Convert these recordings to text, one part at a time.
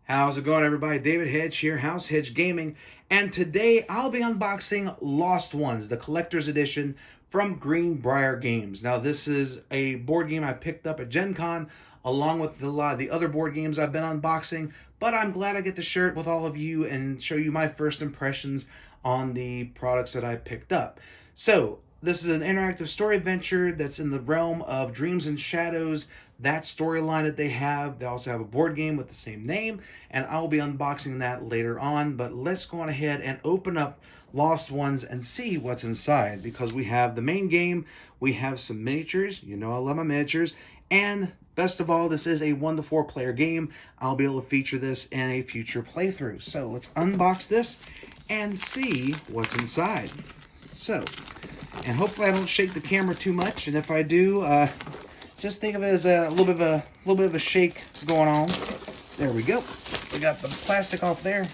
How's it going, everybody? David Hedge here, House Hedge Gaming, and today I'll be unboxing Lost Ones, the collector's edition from Greenbrier Games. Now, this is a board game I picked up at Gen Con, along with a lot of the other board games I've been unboxing, but I'm glad I get to share it with all of you and show you my first impressions on the products that I picked up. So, this is an interactive story adventure that's in the realm of Dreams and Shadows, that storyline that they have. They also have a board game with the same name, and I'll be unboxing that later on. But let's go on ahead and open up Lost Ones and see what's inside, because we have the main game, we have some miniatures. You know I love my miniatures, and best of all, this is a 1 to 4 player game. I'll be able to feature this in a future playthrough. So let's unbox this and see what's inside. So, and hopefully I don't shake the camera too much, and if I do, just think of it as a little bit of a shake going on. There we go. We got the plastic off there,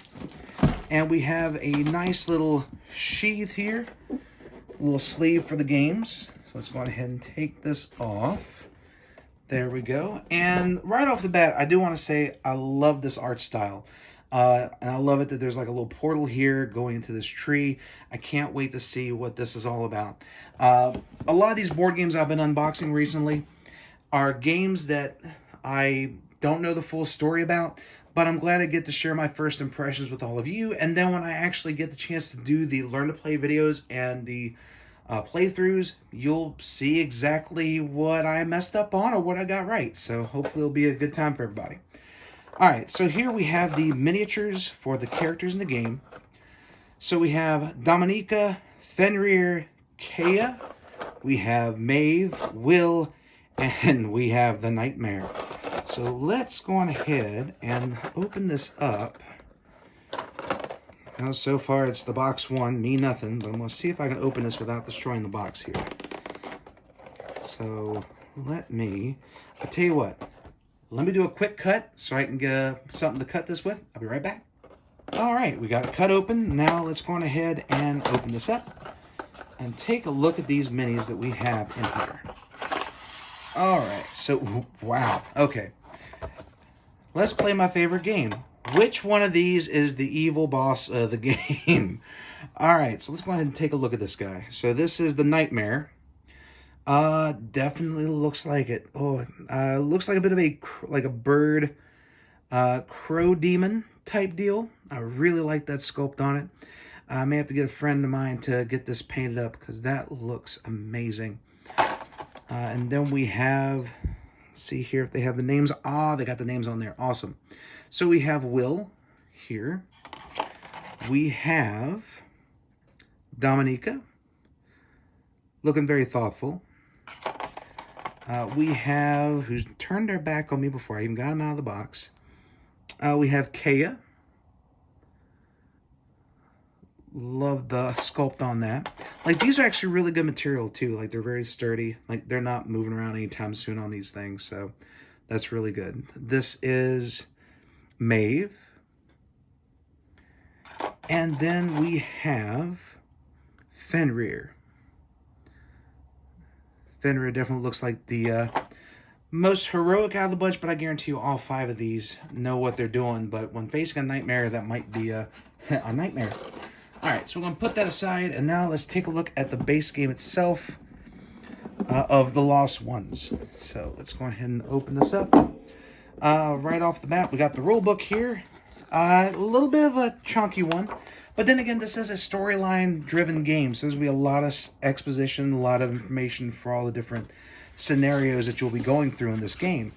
and we have a nice little sheath here, a little sleeve for the games. So let's go ahead and take this off. There we go. And right off the bat, I do want to say I love this art style. And I love it that there's like a little portal here going into this tree. I can't wait to see what this is all about. A lot of these board games I've been unboxing recently are games that I don't know the full story about, but I'm glad I get to share my first impressions with all of you. And then when I actually get the chance to do the Learn to Play videos and the playthroughs, you'll see exactly what I messed up on or what I got right. So hopefully it'll be a good time for everybody. Alright, so here we have the miniatures for the characters in the game. So we have Dominica, Fenrir, Kea, we have Maeve, Will, and we have the Nightmare. So let's go on ahead and open this up. Now, so far it's the box one, me nothing, but I'm going to see if I can open this without destroying the box here. So I'll tell you what. Let me do a quick cut so I can get something to cut this with. I'll be right back. All right, we got it cut open. Now let's go on ahead and open this up and take a look at these minis that we have in here. All right, so wow. Okay, let's play my favorite game. Which one of these is the evil boss of the game? All right, so let's go ahead and take a look at this guy. So this is the Nightmare. Definitely looks like it. Oh, looks like a bit of a bird, crow demon type deal. I really like that sculpt on it. I may have to get a friend of mine to get this painted up because that looks amazing. And then we have, see here if they have the names. Ah, they got the names on there. Awesome. So we have Will here. We have Dominica, looking very thoughtful. We have, who's turned their back on me before I even got him out of the box. We have Kea. Love the sculpt on that. Like, these are actually really good material too. Like, they're very sturdy. Like, they're not moving around anytime soon on these things. So that's really good. This is Maeve. And then we have Fenrir. Fenrir definitely looks like the most heroic out of the bunch, but I guarantee you all 5 of these know what they're doing. But when facing a nightmare, that might be a nightmare. All right, so we're going to put that aside, and now let's take a look at the base game itself of the Lost Ones. So let's go ahead and open this up. Right off the bat, we got the rule book here. A little bit of a chunky one. But then again, this is a storyline-driven game, so there's going to be a lot of exposition, a lot of information for all the different scenarios that you'll be going through in this game.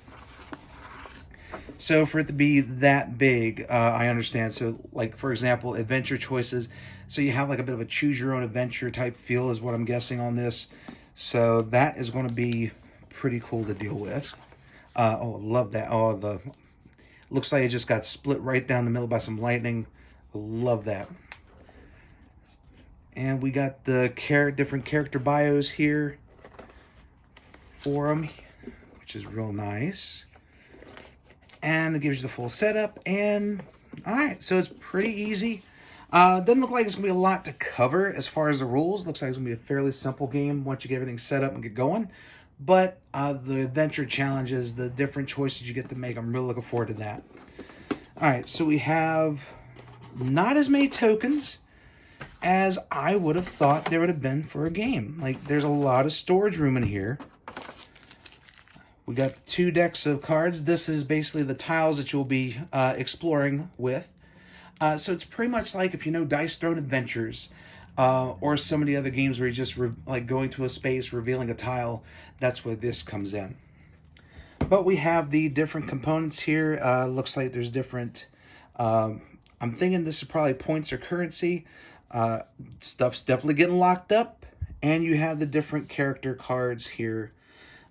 So for it to be that big, I understand. So, like, for example, adventure choices. So you have like a bit of a choose-your-own-adventure type feel is what I'm guessing on this. So that is going to be pretty cool to deal with. Oh, I love that. Oh, looks like it just got split right down the middle by some lightning. I love that. And we got the different character bios here for them, which is real nice. And it gives you the full setup. And all right, so it's pretty easy. Doesn't look like it's gonna be a lot to cover as far as the rules. Looks like it's gonna be a fairly simple game once you get everything set up and get going. But the adventure challenges, the different choices you get to make, I'm really looking forward to that. All right, so we have not as many tokens as I would have thought there would have been for a game. Like, there's a lot of storage room in here. We got 2 decks of cards. This is basically the tiles that you'll be exploring with. So it's pretty much like if you know Dice Throne Adventures, or some of the other games where you just like going to a space, revealing a tile. That's where this comes in. But we have the different components here. Looks like there's different. I'm thinking this is probably points or currency. Stuff's definitely getting locked up, and you have the different character cards here,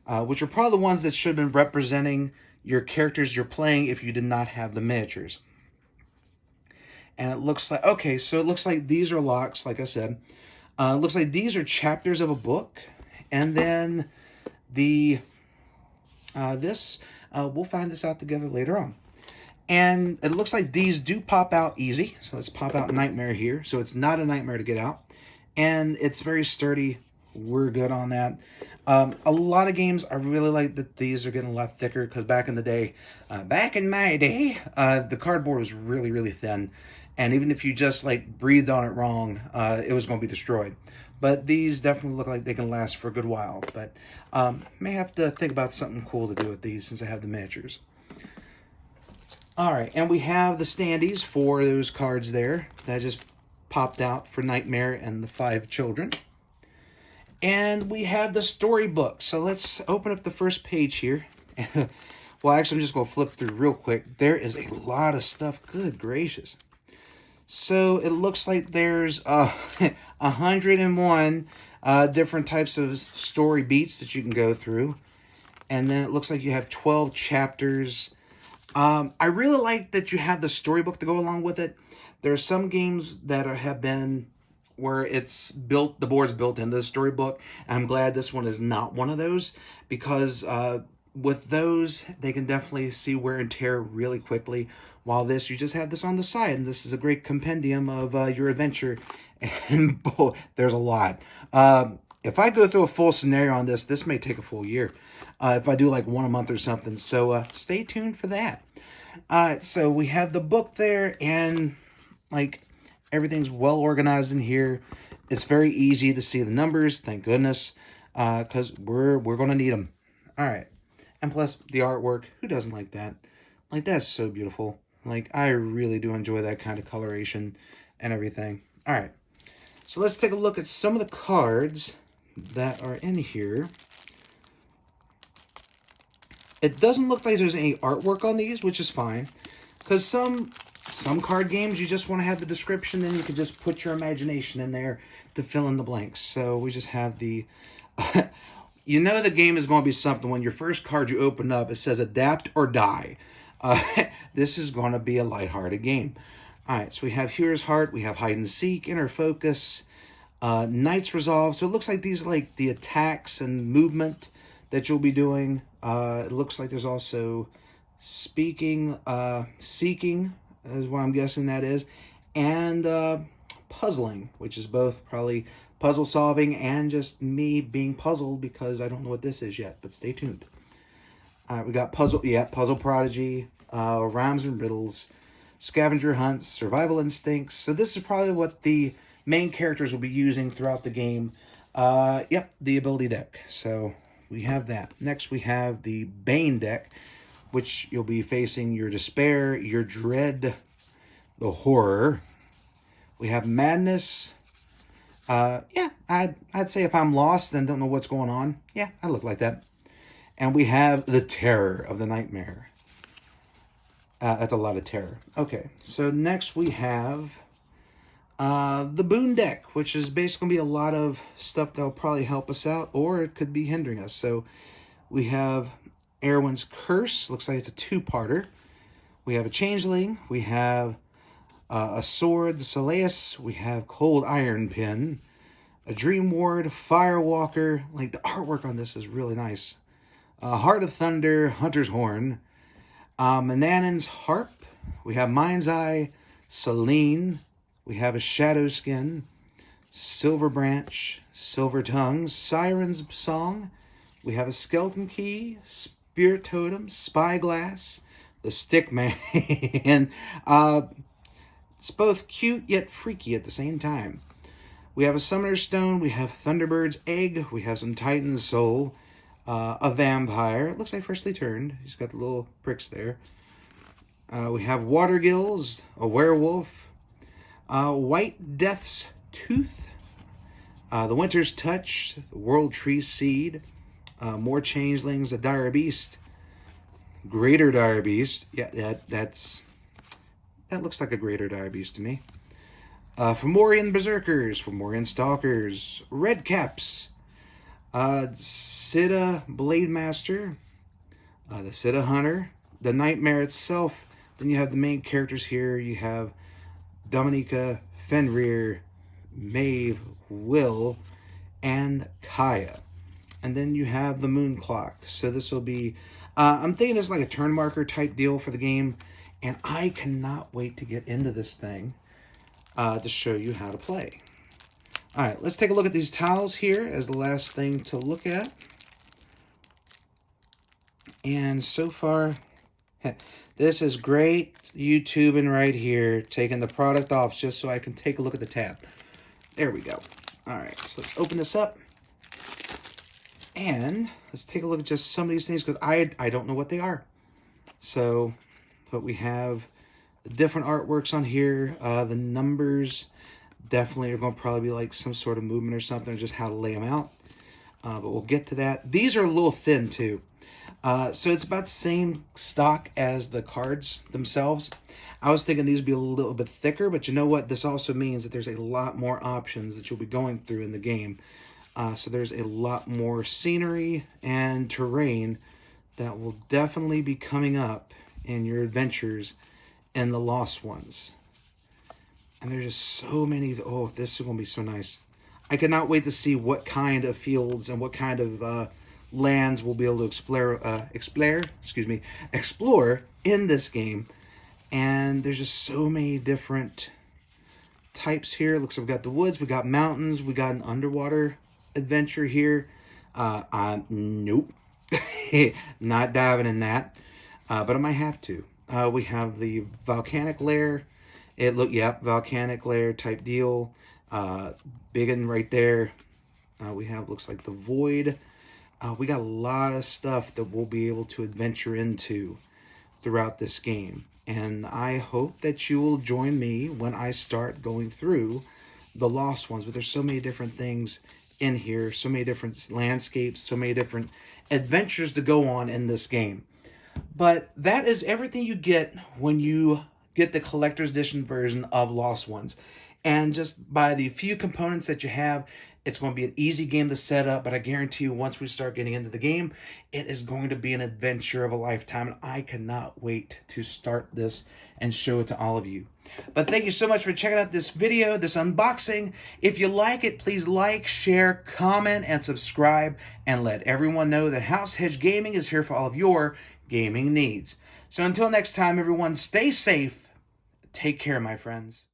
which are probably the ones that should have been representing your characters you're playing if you did not have the miniatures. And it looks like, okay, so it looks like these are locks, like I said. It looks like these are chapters of a book. And then we'll find this out together later on. And it looks like these do pop out easy. So let's pop out Nightmare here. So it's not a nightmare to get out. And it's very sturdy. We're good on that. A lot of games, I really like that these are getting a lot thicker, because back in the day, back in my day, the cardboard was really, really thin. And even if you just like breathed on it wrong, it was going to be destroyed. But these definitely look like they can last for a good while. But may have to think about something cool to do with these since I have the miniatures. All right, and we have the standees for those cards there that just popped out for Nightmare and the 5 children. And we have the storybook. So let's open up the first page here. Well, actually, I'm just going to flip through real quick. There is a lot of stuff. Good gracious. So it looks like there's 101 different types of story beats that you can go through. And then it looks like you have 12 chapters. I really like that you have the storybook to go along with it. There are some games that have been where it's built, the board's built into the storybook. I'm glad this one is not one of those, because with those, they can definitely see wear and tear really quickly. While this, you just have this on the side, and this is a great compendium of your adventure. And boy, there's a lot. If I go through a full scenario on this, this may take a full year. If I do like one a month or something. So stay tuned for that. So we have the book there, and like everything's well organized in here. It's very easy to see the numbers, thank goodness, because we're going to need them. All right. And plus the artwork, who doesn't like that? Like, that's so beautiful. Like, I really do enjoy that kind of coloration and everything. All right. So let's take a look at some of the cards that are in here. It doesn't look like there's any artwork on these, which is fine. Because some card games, you just want to have the description, then you can just put your imagination in there to fill in the blanks. So we just have the... You know the game is going to be something when your first card you open up, it says adapt or die. This is going to be a lighthearted game. All right, so we have Hero's Heart, we have Hide and Seek, Inner Focus, Knight's Resolve. So it looks like these are like the attacks and movement that you'll be doing. It looks like there's also Seeking is what I'm guessing that is, and Puzzling, which is both probably puzzle solving and just me being puzzled because I don't know what this is yet, but stay tuned. All right, we got Puzzle Prodigy, Rhymes and Riddles, Scavenger Hunts, Survival Instincts. So this is probably what the main characters will be using throughout the game. Yep, the ability deck. So we have that. Next, we have the Bane deck, which you'll be facing your despair, your dread, the horror. We have Madness. Yeah, I'd say if I'm lost and don't know what's going on, yeah, I look like that. And we have the Terror of the Nightmare. That's a lot of terror. Okay, so next we have the Boon deck, which is basically going to be a lot of stuff that will probably help us out, or it could be hindering us. So we have Erwin's Curse. Looks like it's a 2-parter. We have a Changeling. We have a Sword, the Soleus. We have Cold Iron Pin, a Dream Ward, Firewalker. Like, the artwork on this is really nice. Heart of Thunder, Hunter's Horn, Manannan's Harp. We have Mind's Eye, Selene. We have a Shadow Skin, Silver Branch, Silver Tongue, Siren's Song. We have a Skeleton Key, Spirit Totem, Spyglass, the stick man. It's both cute yet freaky at the same time. We have a Summoner's Stone, we have Thunderbird's Egg, we have some Titan's Soul, a Vampire. It looks like freshly turned. He's got the little pricks there. We have Water Gills, a Werewolf, White Death's Tooth, the Winter's Touch, the World Tree Seed, more Changelings, a Dire Beast, Greater Dire Beast. Yeah, that looks like a Greater Dire Beast to me. Fomorian Berserkers, Fomorian Stalkers, Red Caps, Siddha Blade Master, the Siddha Hunter, the Nightmare itself. Then you have the main characters here. You have Dominica, Fenrir, Maeve, Will, and Kaya. And then you have the Moon Clock. So this will be, I'm thinking this is like a turn marker type deal for the game. And I cannot wait to get into this thing to show you how to play. All right, let's take a look at these tiles here as the last thing to look at. And so far, this is great YouTubing right here, taking the product off just so I can take a look at the tab. There we go. All right, so let's open this up. And let's take a look at just some of these things because I don't know what they are. So, but we have the different artworks on here. The numbers definitely are going to probably be like some sort of movement or something, just how to lay them out. But we'll get to that. These are a little thin too. So it's about the same stock as the cards themselves. I was thinking these would be a little bit thicker, but you know what? This also means that there's a lot more options that you'll be going through in the game. So there's a lot more scenery and terrain that will definitely be coming up in your adventures in the Lost Ones. And there's just so many. Oh, this is going to be so nice. I cannot wait to see what kind of fields and what kind of lands we'll be able to explore in this game. And there's just so many different types here. Looks like we've got the woods, we got mountains, we got an underwater adventure here. Nope. Not diving in that. But I might have to. We have the volcanic lair. Volcanic lair type deal. Big one right there. We have, looks like the void. We got a lot of stuff that we'll be able to adventure into throughout this game. And I hope that you will join me when I start going through the Lost Ones. But there's so many different things in here, so many different landscapes, so many different adventures to go on in this game. But that is everything you get when you get the collector's edition version of Lost Ones. And just by the few components that you have, it's going to be an easy game to set up, but I guarantee you once we start getting into the game, it is going to be an adventure of a lifetime, and I cannot wait to start this and show it to all of you. But thank you so much for checking out this video, this unboxing. If you like it, please like, share, comment, and subscribe, and let everyone know that House Hedge Gaming is here for all of your gaming needs. So until next time, everyone, stay safe. Take care, my friends.